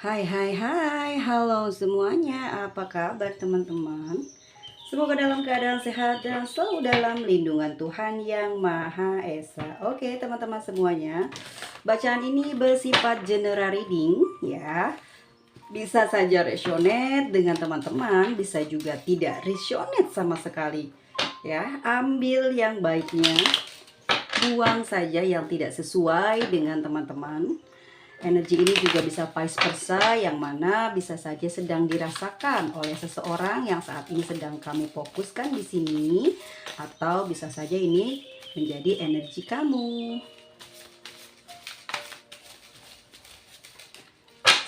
Hai hai hai, halo semuanya, apa kabar teman-teman? Semoga dalam keadaan sehat dan selalu dalam lindungan Tuhan Yang Maha Esa. Oke teman-teman semuanya, bacaan ini bersifat general reading ya. Bisa saja resonate dengan teman-teman, bisa juga tidak resonate sama sekali. Ya, ambil yang baiknya, buang saja yang tidak sesuai dengan teman-teman. Energi ini juga bisa vice versa, yang mana bisa saja sedang dirasakan oleh seseorang yang saat ini sedang kami fokuskan di sini, atau bisa saja ini menjadi energi kamu.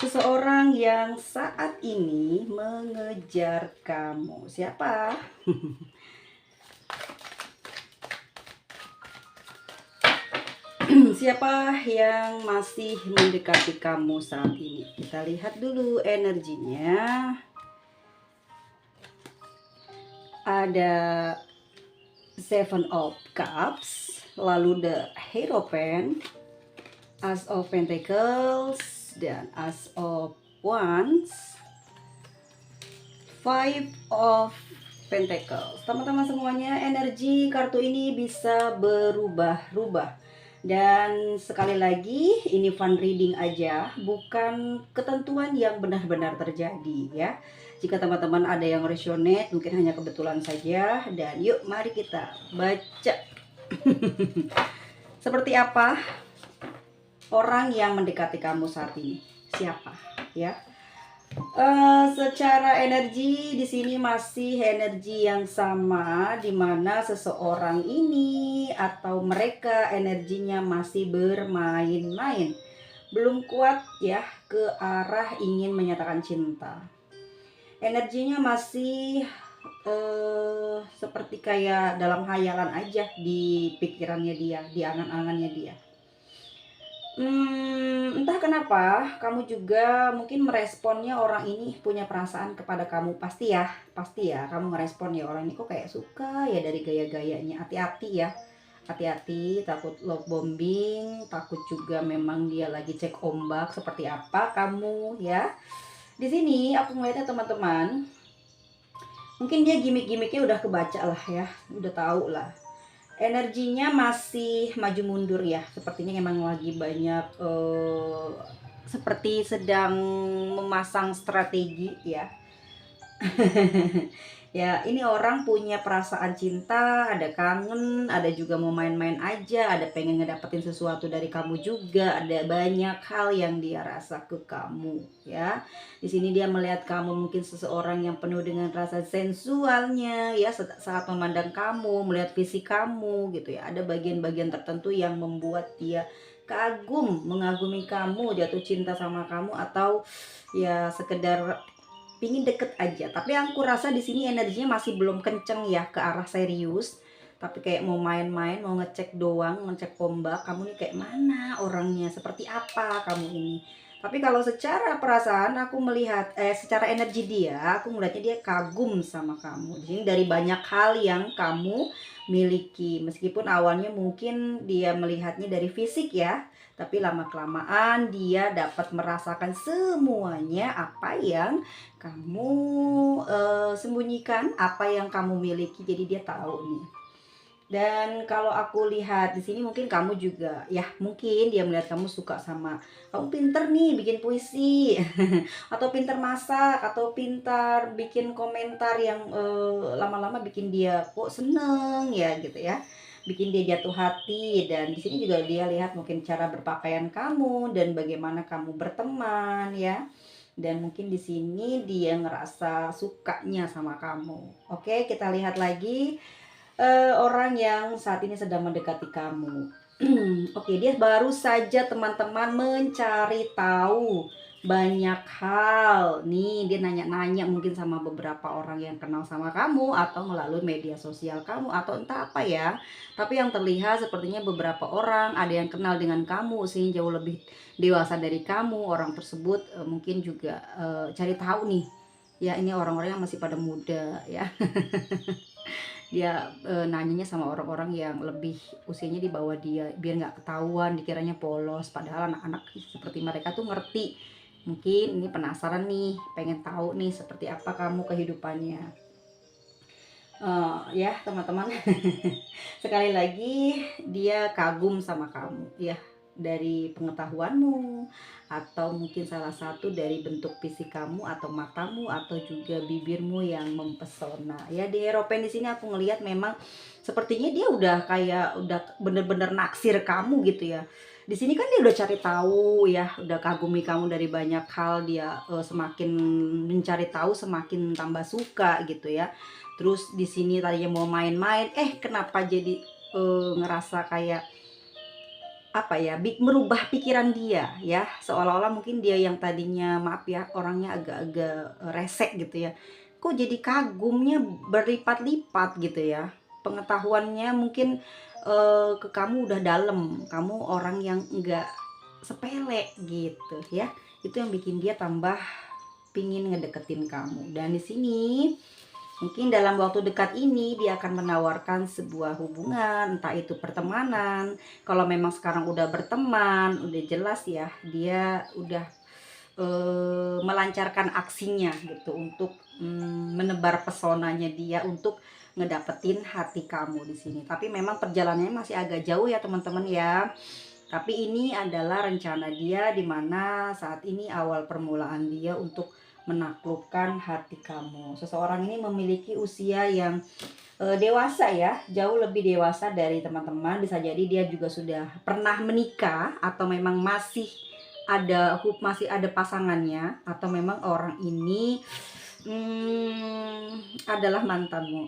Seseorang yang saat ini mengejar kamu. Siapa? Siapa yang masih mendekati kamu saat ini? Kita lihat dulu energinya. Ada Seven of Cups, lalu the Hierophant, As of Pentacles, dan As of Wands, Five of Pentacles. Teman-teman semuanya, energi kartu ini bisa berubah-ubah. Dan sekali lagi, ini fun reading aja, bukan ketentuan yang benar-benar terjadi ya. Jika teman-teman ada yang resonate, mungkin hanya kebetulan saja. Dan yuk mari kita baca. Seperti apa orang yang mendekati kamu saat ini? Siapa ya? Secara energi di sini masih energi yang sama, di mana seseorang ini atau mereka energinya masih bermain-main, belum kuat ya ke arah ingin menyatakan cinta. Energinya masih seperti kayak dalam hayalan aja di pikirannya dia, di angan-angannya dia. Entah kenapa kamu juga mungkin meresponnya orang ini punya perasaan kepada kamu, pasti ya kamu ngerespon ya orang ini kok kayak suka ya dari gaya-gayanya. Hati-hati ya, hati-hati, takut love bombing, takut juga memang dia lagi cek ombak seperti apa kamu ya. Di sini aku melihatnya teman-teman, mungkin dia gimmick-gimmicknya udah kebaca lah ya, udah tahu lah. Energinya masih maju mundur ya, sepertinya emang lagi banyak seperti sedang memasang strategi ya. Ya, ini orang punya perasaan cinta, ada kangen, ada juga mau main-main aja, ada pengen ngedapetin sesuatu dari kamu juga, ada banyak hal yang dia rasa ke kamu ya. Di sini dia melihat kamu mungkin seseorang yang penuh dengan rasa sensualnya ya, saat memandang kamu, melihat fisik kamu gitu ya. Ada bagian-bagian tertentu yang membuat dia kagum, mengagumi kamu, jatuh cinta sama kamu, atau ya sekedar pingin deket aja. Tapi aku rasa di sini energinya masih belum kenceng ya ke arah serius, tapi kayak mau main-main, mau ngecek doang, ngecek ombak. Kamu nih kayak mana orangnya, seperti apa kamu ini. Tapi kalau secara perasaan aku melihat, secara energi dia, aku melihatnya dia kagum sama kamu. Di sini dari banyak hal yang kamu miliki, meskipun awalnya mungkin dia melihatnya dari fisik ya, tapi lama kelamaan dia dapat merasakan semuanya apa yang kamu sembunyikan, apa yang kamu miliki, jadi dia tahu nih. Dan kalau aku lihat di sini mungkin kamu juga ya, mungkin dia melihat kamu suka sama kamu, pinter nih bikin puisi atau pinter masak, atau pintar bikin komentar yang lama-lama bikin dia kok seneng ya gitu ya, bikin dia jatuh hati. Dan di sini juga dia lihat mungkin cara berpakaian kamu dan bagaimana kamu berteman ya. Dan mungkin di sini dia ngerasa sukanya sama kamu. Oke, kita lihat lagi orang yang saat ini sedang mendekati kamu. Oke, dia baru saja teman-teman mencari tahu banyak hal. Nih, dia nanya-nanya mungkin sama beberapa orang yang kenal sama kamu, atau melalui media sosial kamu, atau entah apa ya. Tapi yang terlihat sepertinya beberapa orang ada yang kenal dengan kamu sehingga jauh lebih dewasa dari kamu. Orang tersebut mungkin juga cari tahu nih. Ya, ini orang-orang yang masih pada muda ya. Dia nanyanya sama orang-orang yang lebih usianya di bawah dia, biar nggak ketahuan dikiranya polos, padahal anak-anak seperti mereka tuh ngerti Mungkin ini penasaran nih, pengen tahu nih seperti apa kamu kehidupannya. Ya teman-teman, sekali lagi dia kagum sama kamu ya, dari pengetahuanmu, atau mungkin salah satu dari bentuk fisik kamu, atau matamu, atau juga bibirmu yang mempesona. Ya di Eropa di sini aku ngelihat memang sepertinya dia udah kayak udah bener-bener naksir kamu gitu ya. Di sini kan dia udah cari tahu ya, udah kagumi kamu dari banyak hal, dia semakin mencari tahu semakin tambah suka gitu ya. Terus di sini tadinya mau main-main, kenapa jadi ngerasa kayak apa ya, merubah pikiran dia ya, seolah-olah mungkin dia yang tadinya maaf ya orangnya agak-agak resek gitu ya, kok jadi kagumnya berlipat-lipat gitu ya. Pengetahuannya mungkin ke kamu udah dalam, kamu orang yang enggak sepele gitu ya. Itu yang bikin dia tambah pingin ngedeketin kamu. Dan di sini mungkin dalam waktu dekat ini dia akan menawarkan sebuah hubungan, entah itu pertemanan. Kalau memang sekarang udah berteman, udah jelas ya, dia udah melancarkan aksinya gitu untuk menebar pesonanya dia untuk ngedapetin hati kamu di sini. Tapi memang perjalanannya masih agak jauh ya teman-teman ya. Tapi ini adalah rencana dia, di mana saat ini awal permulaan dia untuk menaklukkan hati kamu. Seseorang ini memiliki usia yang dewasa ya, jauh lebih dewasa dari teman-teman. Bisa jadi dia juga sudah pernah menikah, atau memang masih ada pasangannya, atau memang orang ini adalah mantanmu.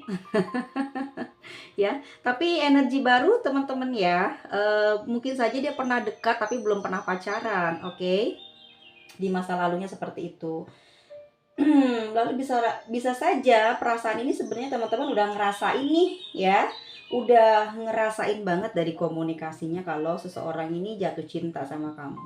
Ya, tapi energi baru teman-teman ya. Mungkin saja dia pernah dekat tapi belum pernah pacaran, oke? Di masa lalunya seperti itu. Lalu bisa saja perasaan ini sebenarnya teman-teman udah ngerasain nih ya. Udah ngerasain banget dari komunikasinya kalau seseorang ini jatuh cinta sama kamu.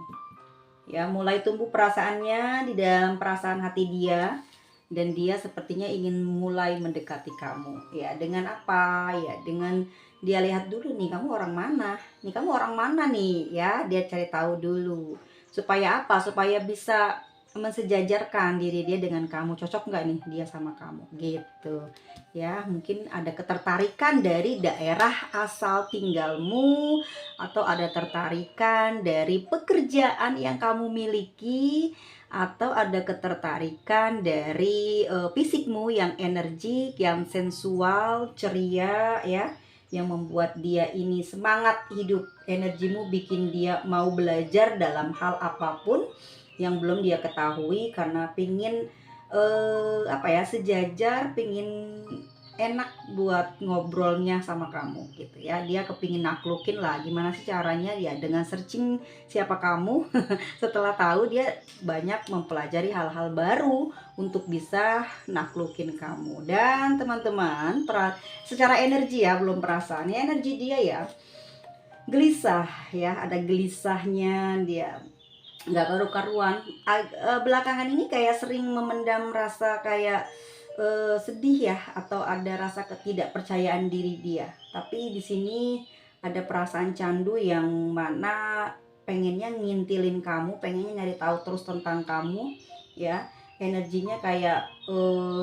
Ya, mulai tumbuh perasaannya di dalam perasaan hati dia, dan dia sepertinya ingin mulai mendekati kamu. Ya, dengan apa? Ya, dengan dia lihat dulu nih kamu orang mana. Nih kamu orang mana nih ya, dia cari tahu dulu. Supaya apa? Supaya bisa mensejajarkan diri dia dengan kamu. Cocok nggak nih dia sama kamu gitu ya. Mungkin ada ketertarikan dari daerah asal tinggalmu, atau ada tertarikan dari pekerjaan yang kamu miliki, atau ada ketertarikan dari fisikmu yang energik, yang sensual, ceria ya, yang membuat dia ini semangat hidup. Energimu bikin dia mau belajar dalam hal apapun yang belum dia ketahui, karena pingin apa ya, sejajar, pingin enak buat ngobrolnya sama kamu gitu ya. Dia kepingin naklukin lah, gimana sih caranya ya, dengan searching siapa kamu. Setelah tahu, dia banyak mempelajari hal-hal baru untuk bisa naklukin kamu. Dan teman-teman, secara energi ya, belum perasaan ya, energi dia ya gelisah ya, ada gelisahnya dia, nggak karu-karuan. Belakangan ini kayak sering memendam rasa kayak sedih ya, atau ada rasa ketidakpercayaan diri dia. Tapi di sini ada perasaan candu yang mana pengennya ngintilin kamu, pengennya nyari tahu terus tentang kamu ya. Energinya kayak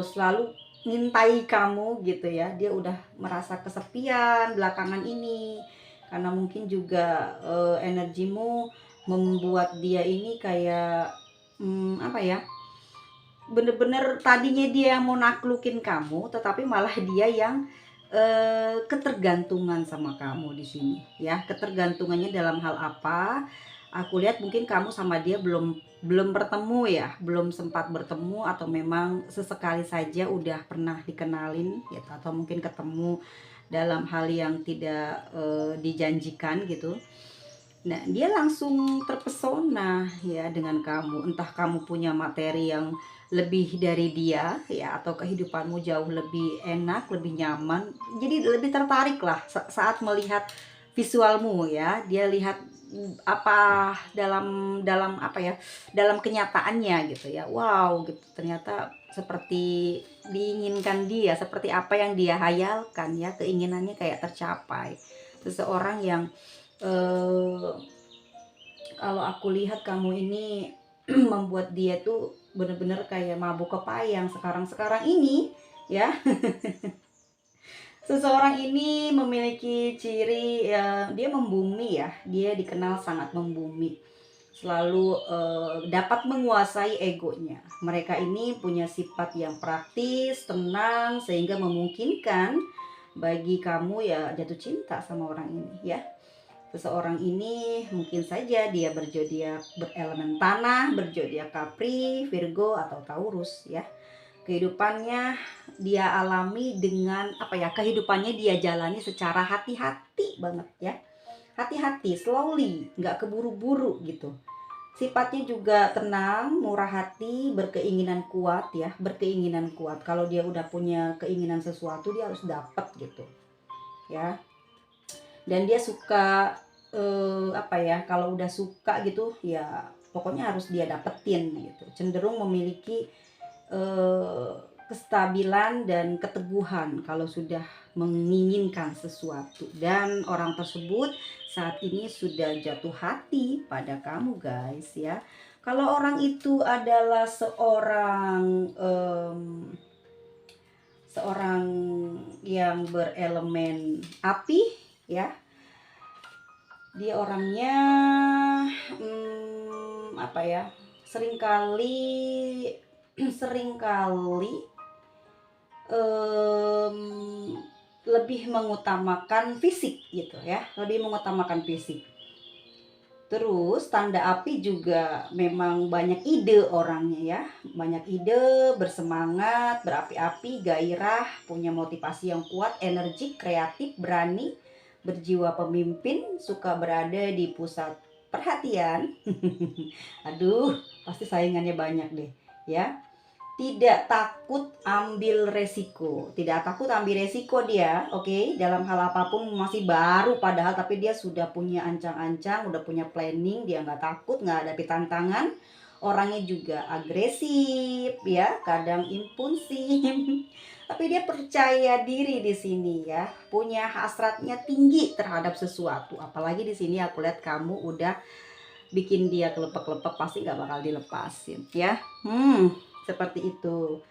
selalu ngintai kamu gitu ya. Dia udah merasa kesepian belakangan ini, karena mungkin juga energimu membuat dia ini kayak apa ya, bener-bener tadinya dia yang mau naklukin kamu, tetapi malah dia yang ketergantungan sama kamu di sini ya. Ketergantungannya dalam hal apa? Aku lihat mungkin kamu sama dia belum belum bertemu ya, belum sempat bertemu, atau memang sesekali saja udah pernah dikenalin ya, atau mungkin ketemu dalam hal yang tidak dijanjikan gitu. Nah, dia langsung terpesona ya dengan kamu. Entah kamu punya materi yang lebih dari dia ya, atau kehidupanmu jauh lebih enak, lebih nyaman. Jadi lebih tertarik lah saat melihat visualmu ya. Dia lihat apa dalam dalam apa ya? Dalam kenyataannya gitu ya. Wow, gitu. Ternyata seperti diinginkan dia, seperti apa yang dia hayalkan ya, keinginannya kayak tercapai. Seseorang yang kalau aku lihat kamu ini membuat dia tuh bener-bener kayak mabuk kepayang sekarang ini ya. Seseorang ini memiliki ciri ya, dia membumi ya, dia dikenal sangat membumi, selalu dapat menguasai egonya. Mereka ini punya sifat yang praktis, tenang, sehingga memungkinkan bagi kamu ya jatuh cinta sama orang ini ya. Seseorang ini mungkin saja dia berzodiak berelemen tanah, berzodiak Capri, Virgo atau Taurus ya. Kehidupannya dia alami dengan apa ya? Kehidupannya dia jalani secara hati-hati banget ya. Hati-hati, slowly, nggak keburu-buru gitu. Sifatnya juga tenang, murah hati, berkeinginan kuat ya, berkeinginan kuat. Kalau dia udah punya keinginan sesuatu dia harus dapat gitu ya. Dan dia suka apa ya, kalau udah suka gitu ya pokoknya harus dia dapetin gitu. Cenderung memiliki eh, kestabilan dan keteguhan kalau sudah menginginkan sesuatu, dan orang tersebut saat ini sudah jatuh hati pada kamu guys ya. Kalau orang itu adalah seorang yang berelemen api ya, dia orangnya apa ya, seringkali seringkali em, lebih mengutamakan fisik gitu ya, lebih mengutamakan fisik. Terus tanda api juga memang banyak ide orangnya ya, banyak ide, bersemangat, berapi-api, gairah, punya motivasi yang kuat, energik, kreatif, berani, berjiwa pemimpin, suka berada di pusat perhatian. Aduh, pasti saingannya banyak deh ya. Tidak takut ambil resiko, tidak takut ambil resiko dia, oke, dalam hal apapun. Masih baru padahal, tapi dia sudah punya ancang-ancang, udah punya planning, dia nggak takut nggak hadapi tantangan. Orangnya juga agresif ya, kadang impulsif, tapi dia percaya diri di sini ya, punya hasratnya tinggi terhadap sesuatu. Apalagi di sini aku lihat kamu udah bikin dia kelepek-kelepek, pasti nggak bakal dilepasin ya. Seperti itu.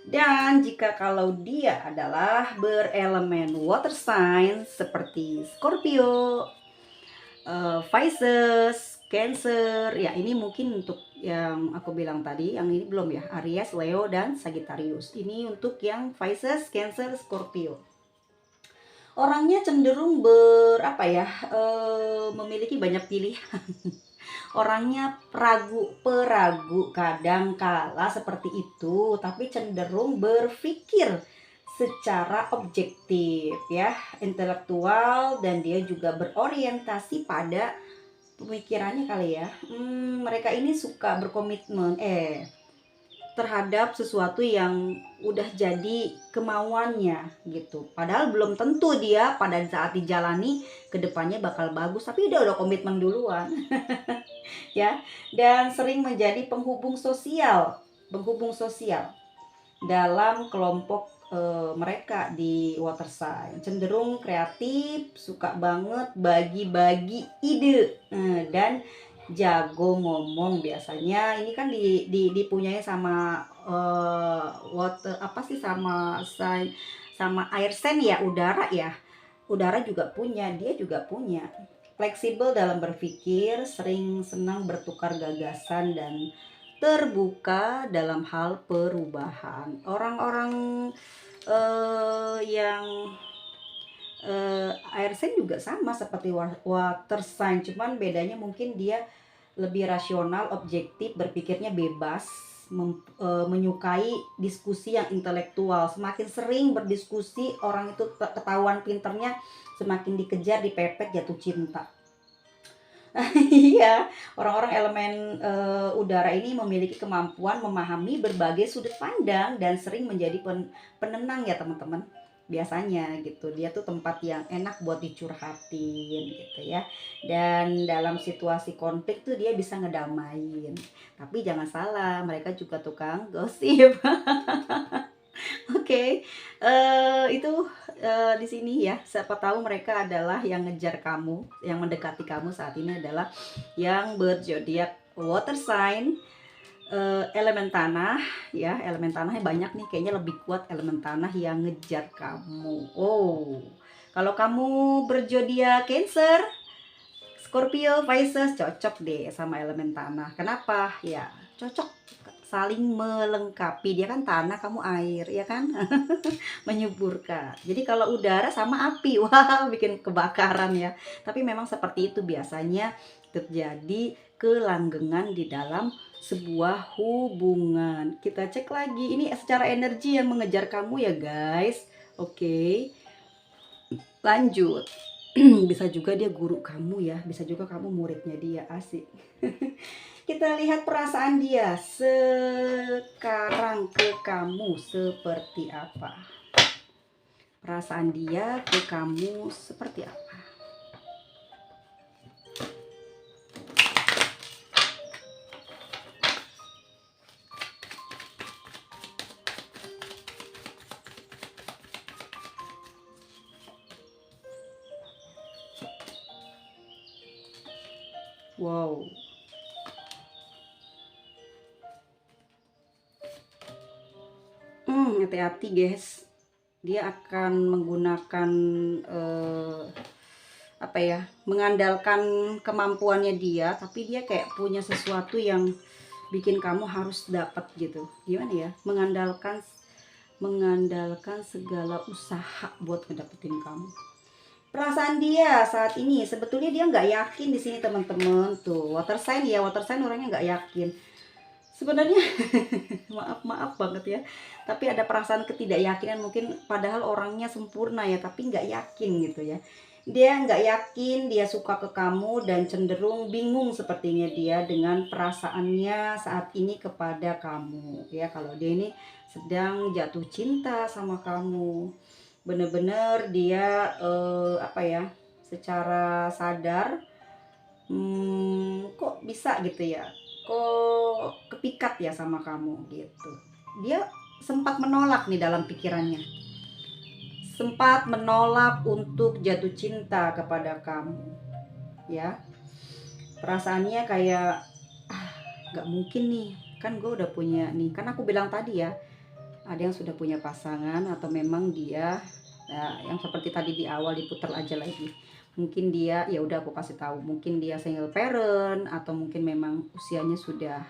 Dan jika kalau dia adalah berelemen water sign seperti Scorpio, Pisces, Cancer, ya ini mungkin untuk yang aku bilang tadi, yang ini belum ya, Aries, Leo, dan Sagittarius. Ini untuk yang Pisces, Cancer, Scorpio. Orangnya cenderung berapa ya, memiliki banyak pilihan. Orangnya peragu, kadang kala seperti itu, tapi cenderung berpikir secara objektif ya, intelektual, dan dia juga berorientasi pada pemikirannya kali ya. Mereka ini suka berkomitmen terhadap sesuatu yang udah jadi kemauannya gitu. Padahal belum tentu dia pada saat dijalani kedepannya bakal bagus, tapi dia udah komitmen duluan. Ya, dan sering menjadi penghubung sosial dalam kelompok mereka di water sign. Cenderung kreatif, suka banget bagi-bagi ide, dan jago ngomong biasanya. Ini kan dipunyai sama water apa sih, sama sign, sama air sign ya, udara ya. Udara juga punya, dia juga punya. Fleksibel dalam berpikir, sering senang bertukar gagasan, dan terbuka dalam hal perubahan. Orang-orang yang air sign juga sama seperti water sign, cuman bedanya mungkin dia lebih rasional, objektif, berpikirnya bebas, menyukai diskusi yang intelektual. Semakin sering berdiskusi, orang itu ketahuan pinternya, semakin dikejar, dipepet, jatuh cinta. Iya, orang-orang elemen udara ini memiliki kemampuan memahami berbagai sudut pandang dan sering menjadi penenang ya teman-teman. Biasanya gitu, dia tuh tempat yang enak buat dicurhatin gitu ya. Dan dalam situasi konflik tuh dia bisa ngedamain. Tapi jangan salah, mereka juga tukang gosip. Oke, itu di sini ya. Siapa tahu mereka adalah yang ngejar kamu, yang mendekati kamu saat ini adalah yang berzodiak water sign, Elemen tanah ya, elemen tanahnya banyak nih, kayaknya lebih kuat elemen tanah yang ngejar kamu. Oh, kalau kamu berzodiak Cancer, Scorpio, Pisces, cocok deh sama elemen tanah. Kenapa? Ya, cocok, saling melengkapi. Dia kan tanah, kamu air, ya kan? Menyuburkan. Jadi kalau udara sama api, wah bikin kebakaran ya. Tapi memang seperti itu biasanya terjadi kelanggengan di dalam sebuah hubungan. Kita cek lagi, ini secara energi yang mengejar kamu ya guys. Oke, lanjut. Bisa juga dia guru kamu ya, bisa juga kamu muridnya dia, asik. Kita lihat perasaan dia sekarang ke kamu seperti apa. Perasaan dia ke kamu seperti apa. Wow. Hati-hati guys. Dia akan menggunakan apa ya, mengandalkan kemampuannya dia, tapi dia kayak punya sesuatu yang bikin kamu harus dapat gitu. Gimana ya, mengandalkan segala usaha buat ngedapetin kamu. Perasaan dia saat ini sebetulnya dia nggak yakin di sini teman-teman. Tuh water sign ya, water sign orangnya nggak yakin sebenarnya. Maaf banget ya, tapi ada perasaan ketidakyakinan mungkin, padahal orangnya sempurna ya, tapi nggak yakin gitu ya. Dia nggak yakin dia suka ke kamu dan cenderung bingung sepertinya dia dengan perasaannya saat ini kepada kamu ya. Kalau dia ini sedang jatuh cinta sama kamu, bener-bener dia apa ya, secara sadar kok bisa gitu ya, kok kepikat ya sama kamu gitu. Dia sempat menolak nih dalam pikirannya, sempat menolak untuk jatuh cinta kepada kamu ya. Perasaannya kayak gak mungkin nih, kan gue udah punya nih, kan aku bilang tadi ya, ada yang sudah punya pasangan atau memang dia, nah, yang seperti tadi di awal diputar aja lagi, mungkin dia, ya udah aku kasih tahu, mungkin dia single parent atau mungkin memang usianya sudah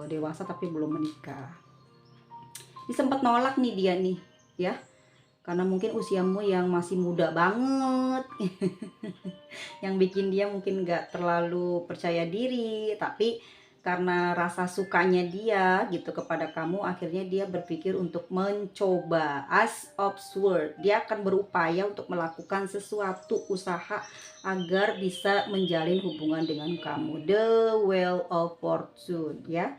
dewasa tapi belum menikah. Ini sempat nolak nih dia nih ya, karena mungkin usiamu yang masih muda banget. Yang bikin dia mungkin gak terlalu percaya diri, tapi karena rasa sukanya dia gitu kepada kamu, akhirnya dia berpikir untuk mencoba. As of Sword, dia akan berupaya untuk melakukan sesuatu usaha agar bisa menjalin hubungan dengan kamu. The Wheel of Fortune ya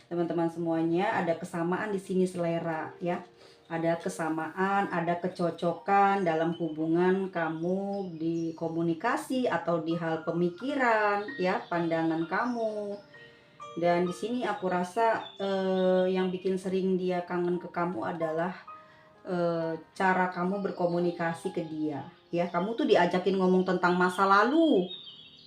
teman-teman semuanya, ada kesamaan di sini selera ya, ada kesamaan, ada kecocokan dalam hubungan kamu di komunikasi atau di hal pemikiran ya, pandangan kamu. Dan di sini aku rasa yang bikin sering dia kangen ke kamu adalah cara kamu berkomunikasi ke dia ya. Kamu tuh diajakin ngomong tentang masa lalu,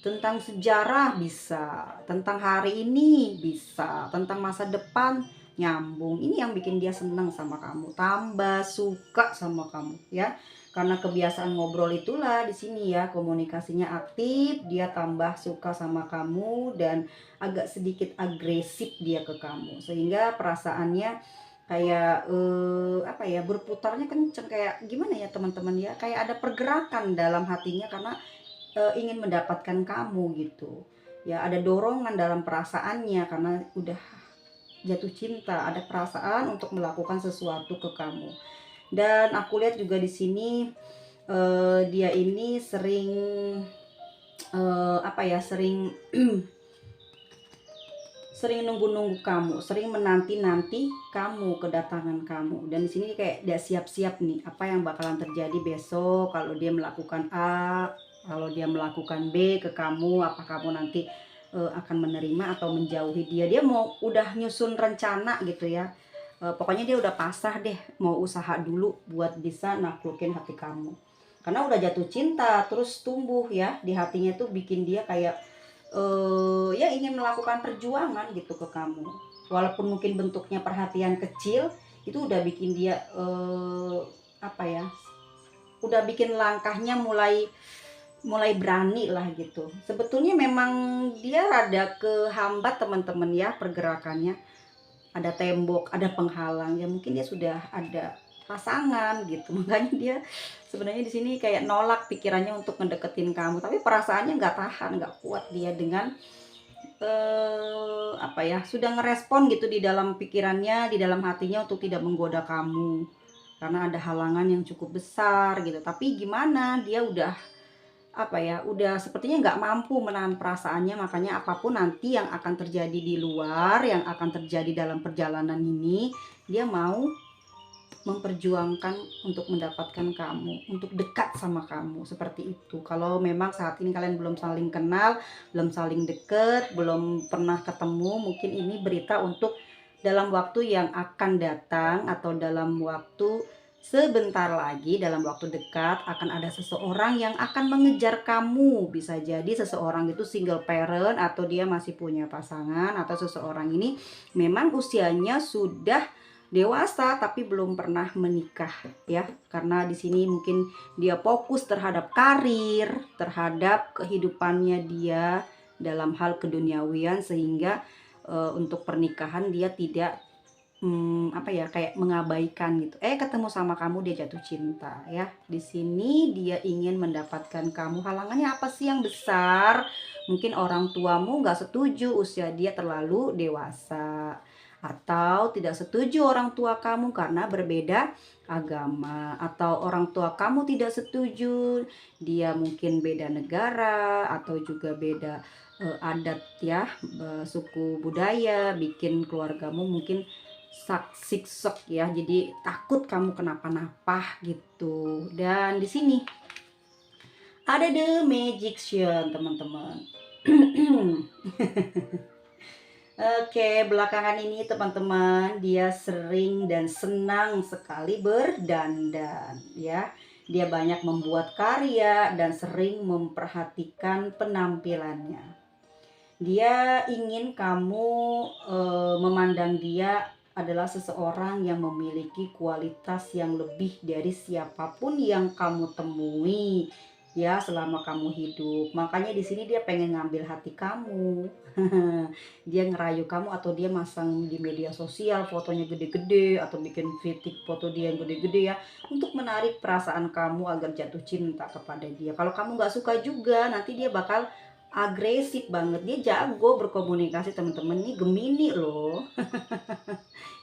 tentang sejarah bisa, tentang hari ini bisa, tentang masa depan nyambung. Ini yang bikin dia senang sama kamu, tambah suka sama kamu ya. Karena kebiasaan ngobrol itulah di sini ya, komunikasinya aktif, dia tambah suka sama kamu dan agak sedikit agresif dia ke kamu. Sehingga perasaannya kayak apa ya, berputarnya kenceng, kayak gimana ya teman-teman ya, kayak ada pergerakan dalam hatinya karena ingin mendapatkan kamu gitu ya. Ada dorongan dalam perasaannya karena udah jatuh cinta, ada perasaan untuk melakukan sesuatu ke kamu. Dan aku lihat juga di sini dia ini sering apa ya, sering sering nunggu-nunggu kamu, sering menanti-nanti kamu, kedatangan kamu. Dan di sini kayak dia siap-siap nih apa yang bakalan terjadi besok kalau dia melakukan A, kalau dia melakukan B ke kamu, apa kamu nanti akan menerima atau menjauhi dia. Dia mau udah nyusun rencana gitu ya. Pokoknya dia udah pasrah deh, mau usaha dulu buat bisa naklukin hati kamu. Karena udah jatuh cinta, terus tumbuh ya di hatinya tuh bikin dia kayak ya ingin melakukan perjuangan gitu ke kamu. walaupun mungkin bentuknya perhatian kecil, itu udah bikin dia apa ya, udah bikin langkahnya mulai mulai berani lah gitu. Sebetulnya memang dia rada kehambat teman-teman ya pergerakannya. Ada tembok, ada penghalang, ya mungkin dia sudah ada pasangan gitu. Makanya dia sebenarnya di sini kayak nolak pikirannya untuk ngedeketin kamu, tapi perasaannya nggak tahan, nggak kuat dia dengan apa ya, sudah ngerespon gitu di dalam pikirannya, di dalam hatinya untuk tidak menggoda kamu. Karena ada halangan yang cukup besar gitu. Tapi gimana, dia udah apa ya, udah sepertinya nggak mampu menahan perasaannya, makanya apapun nanti yang akan terjadi di luar, yang akan terjadi dalam perjalanan ini, dia mau memperjuangkan untuk mendapatkan kamu, untuk dekat sama kamu, seperti itu. Kalau memang saat ini kalian belum saling kenal, belum saling deket, belum pernah ketemu, mungkin ini berita untuk dalam waktu yang akan datang atau dalam waktu sebentar lagi, dalam waktu dekat akan ada seseorang yang akan mengejar kamu. Bisa jadi seseorang itu single parent atau dia masih punya pasangan, atau seseorang ini memang usianya sudah dewasa tapi belum pernah menikah ya. Karena di sini mungkin dia fokus terhadap karir, terhadap kehidupannya dia dalam hal keduniawian, sehingga untuk pernikahan dia tidak apa ya, kayak mengabaikan gitu. Ketemu sama kamu dia jatuh cinta ya. Di sini dia ingin mendapatkan kamu. Halangannya apa sih yang besar? Mungkin orang tuamu nggak setuju usia dia terlalu dewasa, atau tidak setuju orang tua kamu karena berbeda agama, atau orang tua kamu tidak setuju dia mungkin beda negara, atau juga beda adat ya, suku budaya, bikin keluargamu mungkin siksek ya, jadi takut kamu kenapa-napa gitu. Dan di sini ada the magician teman-teman. Oke, belakangan ini teman-teman dia sering dan senang sekali berdandan ya. Dia banyak membuat karya dan sering memperhatikan penampilannya. Dia ingin kamu memandang dia adalah seseorang yang memiliki kualitas yang lebih dari siapapun yang kamu temui ya selama kamu hidup. Makanya di sini dia pengen ngambil hati kamu. Dia ngerayu kamu, atau dia masang di media sosial fotonya gede-gede, atau bikin fitik foto dia yang gede-gede ya, untuk menarik perasaan kamu agar jatuh cinta kepada dia. Kalau kamu nggak suka juga, nanti dia bakal agresif banget. Dia jago berkomunikasi teman-teman, ini Gemini loh.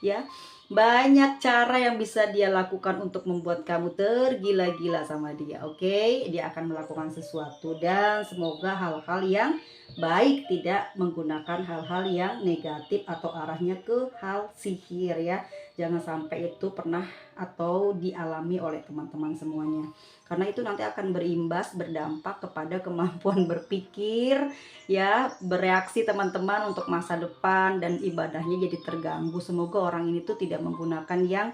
Ya, banyak cara yang bisa dia lakukan untuk membuat kamu tergila-gila sama dia. Oke, dia akan melakukan sesuatu, dan semoga hal-hal yang baik, tidak menggunakan hal-hal yang negatif atau arahnya ke hal sihir ya. Jangan sampai itu pernah atau dialami oleh teman-teman semuanya, karena itu nanti akan berimbas, berdampak kepada kemampuan berpikir ya, bereaksi teman-teman untuk masa depan, dan ibadahnya jadi terganggu. Semoga orang ini tuh tidak menggunakan yang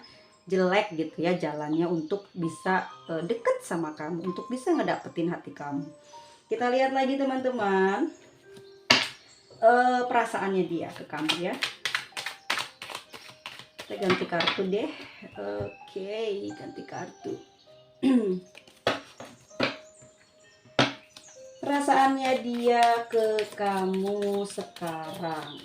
jelek gitu ya jalannya untuk bisa deket sama kamu, untuk bisa ngedapetin hati kamu. Kita lihat lagi teman-teman perasaannya dia ke kamu ya. Kita ganti kartu deh. Oke, ganti kartu. Perasaannya dia ke kamu sekarang,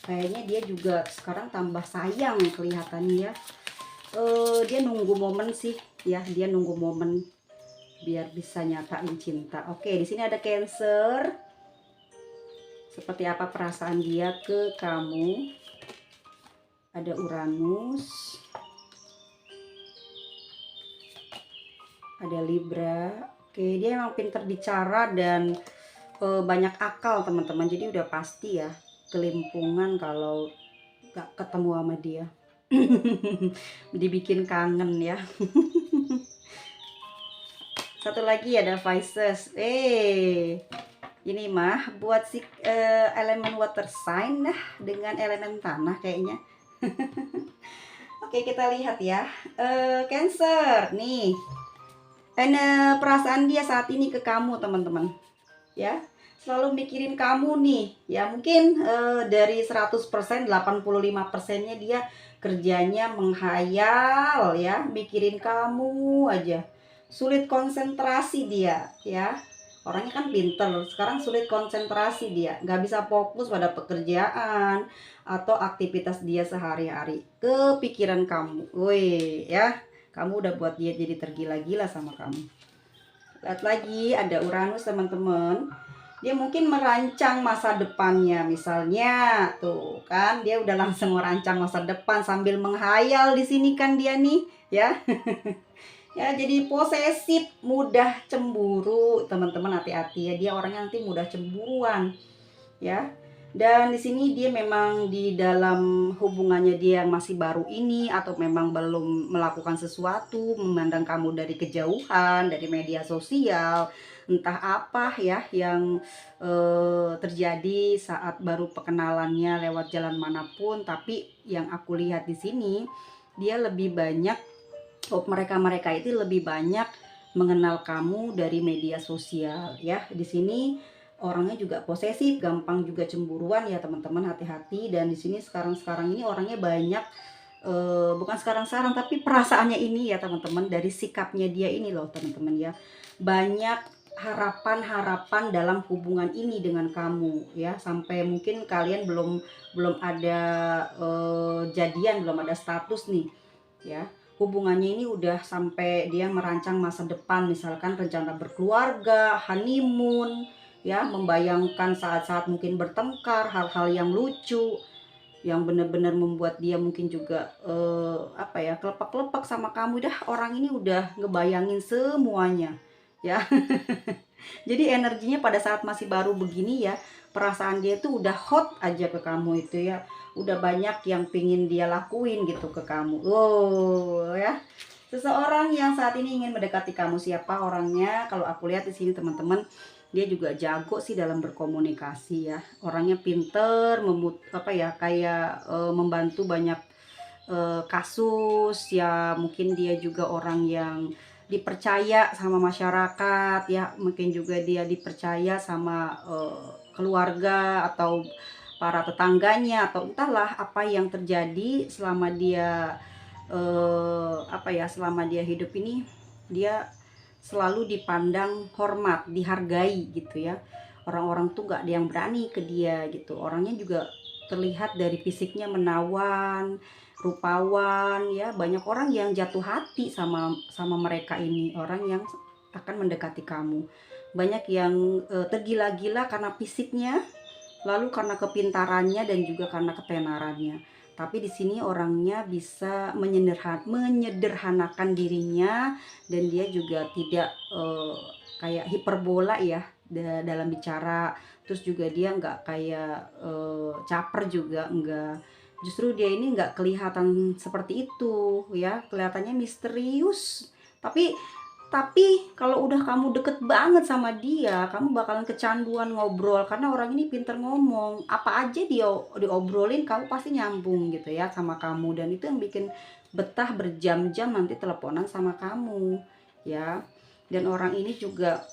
kayaknya dia juga sekarang tambah sayang kelihatannya ya. Dia nunggu momen sih ya, dia nunggu momen biar bisa nyatain cinta. Oke, di sini ada Cancer. Seperti apa perasaan dia ke kamu? Ada Uranus, ada Libra. Oke, dia emang pintar bicara dan banyak akal teman-teman. Jadi udah pasti ya kelimpungan kalau gak ketemu sama dia. Dibikin kangen ya. Satu lagi ada Pisces. Ini mah buat si elemen water sign dah dengan elemen tanah kayaknya. Oke, kita lihat ya. Cancer nih. Perasaan dia saat ini ke kamu teman-teman ya. selalu mikirin kamu nih. Ya mungkin dari 100% 85%-nya dia kerjanya menghayal ya, mikirin kamu aja. Sulit konsentrasi dia ya. Orangnya kan pinter, sekarang sulit konsentrasi dia. Nggak bisa fokus pada pekerjaan atau aktivitas dia sehari-hari. Kepikiran kamu. Woi ya, kamu udah buat dia jadi tergila-gila sama kamu. Lihat lagi ada Uranus teman-teman, dia mungkin merancang masa depannya, misalnya tuh kan dia udah langsung merancang masa depan sambil menghayal di sini kan dia nih ya. Ya jadi posesif, mudah cemburu teman-teman, hati-hati ya, dia orangnya nanti mudah cemburuan ya. Dan di sini dia memang di dalam hubungannya dia yang masih baru ini, atau memang belum melakukan sesuatu, memandang kamu dari kejauhan, dari media sosial, entah apa ya yang terjadi saat baru perkenalannya lewat jalan manapun. Tapi yang aku lihat di sini, dia lebih banyak, mereka-mereka itu lebih banyak mengenal kamu dari media sosial ya. Di sini orangnya juga posesif, gampang juga cemburuan ya teman-teman, hati-hati. Dan di sini sekarang-sekarang ini orangnya banyak, bukan sekarang-sekarang tapi perasaannya ini ya teman-teman, dari sikapnya dia ini loh teman-teman ya. Banyak harapan-harapan dalam hubungan ini dengan kamu ya, sampai mungkin kalian belum belum ada jadian, belum ada status nih ya. Hubungannya ini udah sampai dia merancang masa depan, misalkan rencana berkeluarga, honeymoon, ya, membayangkan saat-saat mungkin bertengkar, hal-hal yang lucu, yang benar-benar membuat dia mungkin juga apa ya, kelepak-kelepak sama kamu. Dah orang ini udah ngebayangin semuanya, ya. Jadi energinya pada saat masih baru begini ya, perasaan dia tuh udah hot aja ke kamu itu ya. Udah banyak yang pingin dia lakuin gitu ke kamu. Oh ya. Seseorang yang saat ini ingin mendekati kamu, siapa orangnya? Kalau aku lihat di sini teman-teman, dia juga jago sih dalam berkomunikasi ya. Orangnya pinter, apa ya, kayak membantu banyak kasus ya. Mungkin dia juga orang yang dipercaya sama masyarakat ya, mungkin juga dia dipercaya sama keluarga atau para tetangganya, atau entahlah apa yang terjadi selama dia apa ya, selama dia hidup ini, dia selalu dipandang hormat, dihargai gitu ya. Orang-orang tuh gak ada yang berani ke dia gitu. Orangnya juga terlihat dari fisiknya menawan, rupawan ya. Banyak orang yang jatuh hati sama sama mereka ini, orang yang akan mendekati kamu. Banyak yang tergila-gila karena fisiknya, lalu karena kepintarannya, dan juga karena ketenarannya. Tapi di sini orangnya bisa menyederhanakan dirinya, dan dia juga tidak kayak hiperbola ya dalam bicara. Terus juga dia nggak kayak caper juga, enggak. Justru dia ini nggak kelihatan seperti itu ya, kelihatannya misterius. Tapi kalau udah kamu deket banget sama dia, kamu bakalan kecanduan ngobrol, karena orang ini pinter ngomong. Apa aja dia diobrolin, kamu pasti nyambung gitu ya sama kamu. Dan itu yang bikin betah berjam-jam nanti teleponan sama kamu ya. Dan orang ini juga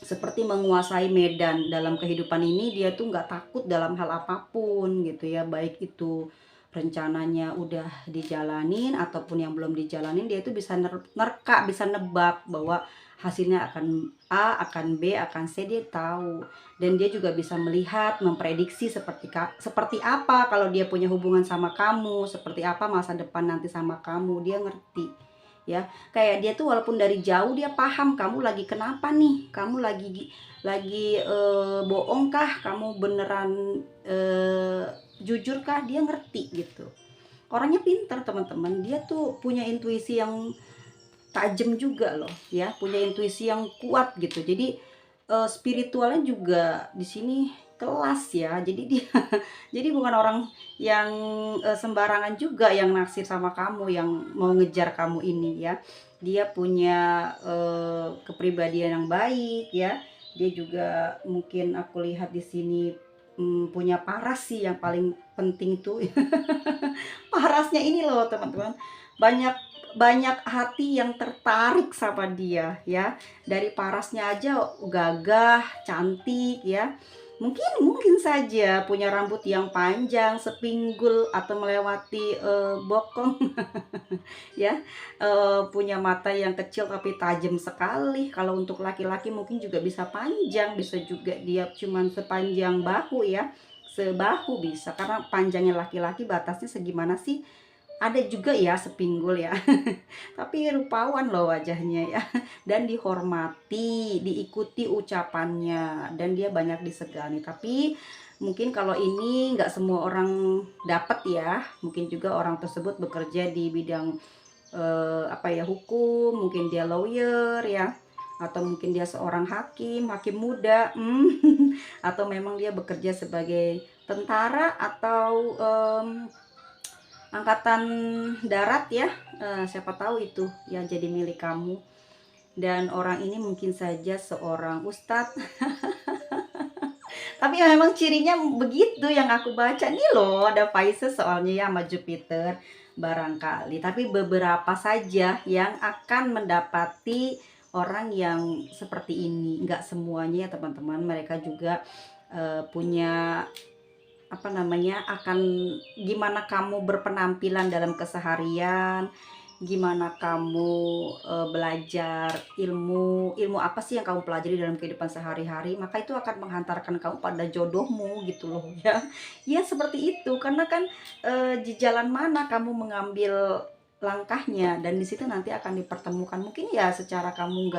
seperti menguasai medan dalam kehidupan ini. Dia tuh nggak takut dalam hal apapun gitu ya, baik itu rencananya udah dijalanin ataupun yang belum dijalanin, dia itu bisa nerka, bisa nebak bahwa hasilnya akan A, akan B, akan C, dia tahu. Dan dia juga bisa melihat, memprediksi seperti apa kalau dia punya hubungan sama kamu, seperti apa masa depan nanti sama kamu, dia ngerti ya. Kayak dia tuh walaupun dari jauh dia paham kamu lagi kenapa nih, kamu lagi bohong kah, kamu beneran jujur kah, dia ngerti gitu. Orangnya pintar teman-teman, dia tuh punya intuisi yang tajam juga loh ya, punya intuisi yang kuat gitu. Jadi spiritualnya juga di sini kelas ya. Jadi dia jadi bukan orang yang sembarangan juga yang naksir sama kamu, yang mau ngejar kamu ini ya. Dia punya kepribadian yang baik ya. Dia juga mungkin aku lihat di sini punya paras sih yang paling penting tuh. Parasnya ini loh teman-teman, banyak banyak hati yang tertarik sama dia ya. Dari parasnya aja gagah, cantik ya. Mungkin saja punya rambut yang panjang, sepinggul atau melewati bokong ya. Punya mata yang kecil tapi tajam sekali. Kalau untuk laki-laki mungkin juga bisa panjang, bisa juga dia cuman sepanjang bahu ya. Sebahu bisa, karena panjangnya laki-laki batasnya segimana sih? Ada juga ya sepinggul ya. Tapi rupawan loh wajahnya ya. Dan dihormati, diikuti ucapannya, dan dia banyak disegani. Tapi mungkin kalau ini nggak semua orang dapat ya. Mungkin juga orang tersebut bekerja di bidang apa ya, hukum, mungkin dia lawyer ya, atau mungkin dia seorang hakim, hakim muda, atau memang dia bekerja sebagai tentara atau angkatan darat ya. Siapa tahu itu yang jadi milik kamu. Dan orang ini mungkin saja seorang ustadz. Tapi ya memang cirinya begitu yang aku baca nih loh, ada Pisces soalnya ya sama Jupiter barangkali. Tapi beberapa saja yang akan mendapati orang yang seperti ini. Nggak semuanya ya teman-teman, mereka juga punya apa namanya, akan gimana kamu berpenampilan dalam keseharian, gimana kamu belajar ilmu apa sih yang kamu pelajari dalam kehidupan sehari-hari, maka itu akan menghantarkan kamu pada jodohmu gitu loh ya. Ya seperti itu, karena kan di jalan mana kamu mengambil langkahnya, dan di situ nanti akan dipertemukan. Mungkin ya secara kamu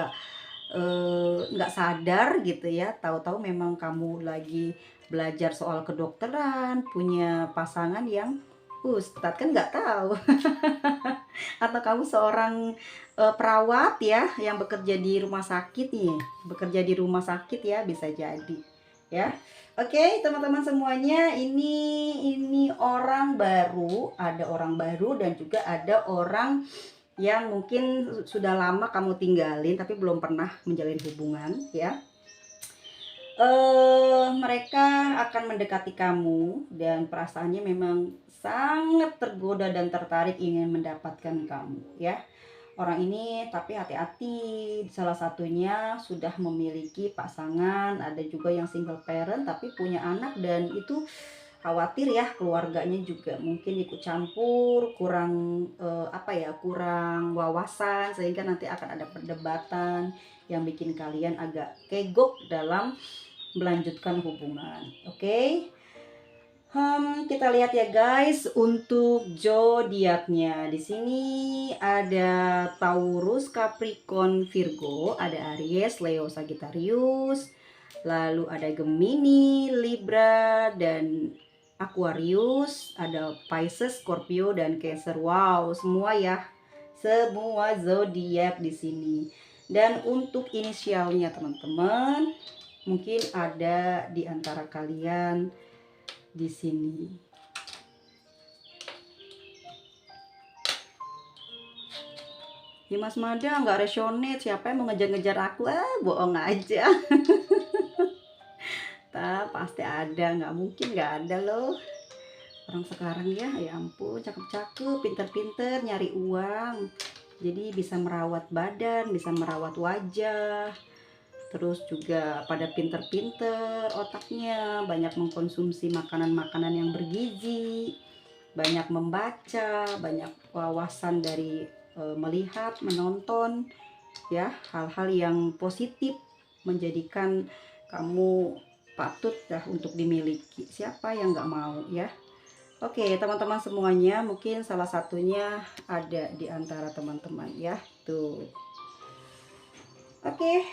nggak sadar gitu ya, tahu-tahu memang kamu lagi belajar soal kedokteran, punya pasangan yang ustadz, kan nggak tahu. Atau kamu seorang perawat ya, yang bekerja di rumah sakit nih, bekerja di rumah sakit ya, bisa jadi ya. Oke teman-teman semuanya, ini orang baru, ada orang baru dan juga ada orang yang mungkin sudah lama kamu tinggalin tapi belum pernah menjalin hubungan ya. Mereka akan mendekati kamu dan perasaannya memang sangat tergoda dan tertarik ingin mendapatkan kamu ya. Orang ini tapi hati-hati, salah satunya sudah memiliki pasangan, ada juga yang single parent tapi punya anak, dan itu khawatir ya keluarganya juga mungkin ikut campur, kurang apa ya, kurang wawasan, sehingga nanti akan ada perdebatan yang bikin kalian agak kegok dalam melanjutkan hubungan. Oke. Kita lihat ya guys untuk zodiaknya. Di sini ada Taurus, Capricorn, Virgo, ada Aries, Leo, Sagittarius, lalu ada Gemini, Libra, dan Aquarius, ada Pisces, Scorpio, dan Cancer. Wow, semua ya. Semua zodiak di sini. Dan untuk inisialnya teman-teman, mungkin ada di antara kalian di sini. Ya Mas Mada nggak resonate, siapa yang mau ngejar-ngejar aku? Bohong aja. Pasti ada, nggak mungkin nggak ada loh. Orang sekarang ya ampun, cakep-cakep, pinter-pinter, nyari uang. Jadi bisa merawat badan, bisa merawat wajah. Terus juga pada pinter-pinter otaknya, banyak mengkonsumsi makanan-makanan yang bergizi, banyak membaca, banyak wawasan dari melihat, menonton ya, hal-hal yang positif menjadikan kamu patut dah untuk dimiliki. Siapa yang nggak mau ya. Oke teman-teman semuanya, mungkin salah satunya ada di antara teman-teman ya tuh. Oke,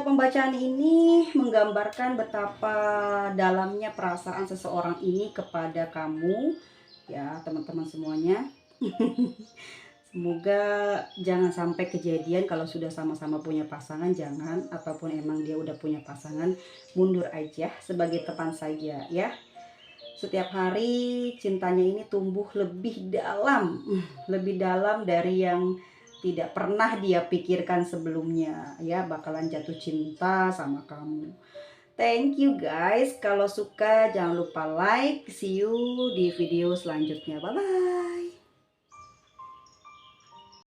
pembacaan ini menggambarkan betapa dalamnya perasaan seseorang ini kepada kamu ya teman-teman semuanya. Semoga jangan sampai kejadian kalau sudah sama-sama punya pasangan, jangan, ataupun emang dia udah punya pasangan, mundur aja sebagai teman saja ya. Setiap hari cintanya ini tumbuh lebih dalam, lebih dalam dari yang tidak pernah dia pikirkan sebelumnya ya, bakalan jatuh cinta sama kamu. Thank you guys, kalau suka jangan lupa like. See you di video selanjutnya, bye bye.